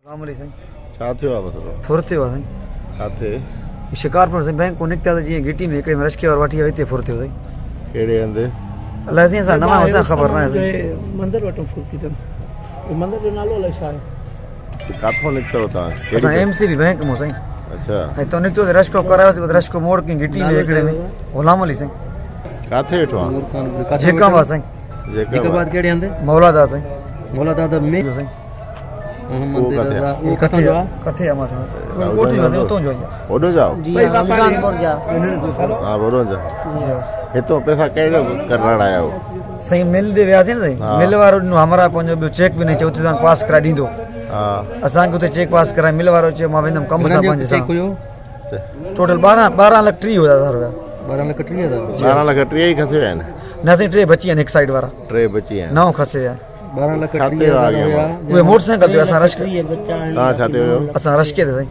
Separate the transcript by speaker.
Speaker 1: मामूली साईं
Speaker 2: छा थियो आहे मसलो?
Speaker 1: फुर थियो आहे साईं।
Speaker 2: किथे?
Speaker 1: शिकारपुर साईं बैंक को निकिता त जीअं घिटी में हिकिड़े में रश्के और वठी वियो हिते फुर थियो साईं।
Speaker 2: कहिड़े हंधि?
Speaker 1: अलाए साईं असां नवां असां ख़बर न आहे साईं।
Speaker 3: मंदिर वटि फुर थी अथनि। मंदिर जो नालो अलाए छा आहे?
Speaker 2: किथां निकितो तव्हां?
Speaker 1: असां एमसीबी बैंक मां साईं।
Speaker 2: अच्छा।
Speaker 1: ऐं तो निकितो त रश्को करायोसीं रश्को मोड़ कई घिटी में हिकिड़े में गुलामली साईं।
Speaker 2: किथे वेठो आहे?
Speaker 1: जेकाबाद साईं।
Speaker 2: जेकाबाद
Speaker 3: कहिड़े हंधि?
Speaker 1: मौलादाद साईं।
Speaker 3: मौलादाद में
Speaker 1: जो साईं
Speaker 3: कथे जो आहे?
Speaker 1: कथे आहे मां साईं। कोठी जो साईं उतो जो आहे।
Speaker 2: ओॾो जाओ?
Speaker 3: कानपुर जा।
Speaker 2: हा बोलो जा। हितो पैसा कहिड़ो करण आया हो?
Speaker 1: साईं मिल दे वियासीं न साईं। मिल वारो ॾिनो हमरा पंहिंजो ॿियो चेक बि न चयो उते तव्हां पास कराए ॾींदो।
Speaker 2: हा
Speaker 1: असांखे उते चेक पास कराए मिल वारो चयो मां वेंदुमि कम सां पंहिंजे सां। टोटल 12 लाख 30 हज़ार रुपया।
Speaker 3: 12 लाख 30 हज़ार।
Speaker 2: 12 लाख 30 ई खसे आहिनि?
Speaker 1: न साईं 3 बची आहिनि हिकु साइड वारा।
Speaker 2: 3 बची आहिनि।
Speaker 1: 9 खसे आहे।
Speaker 3: 12 लाख
Speaker 2: छा थियो आहे?
Speaker 1: उहे मोटरसाइकिल ते असां रश्के
Speaker 2: तव्हां छा थियो?
Speaker 1: असां रश्के ते साईं।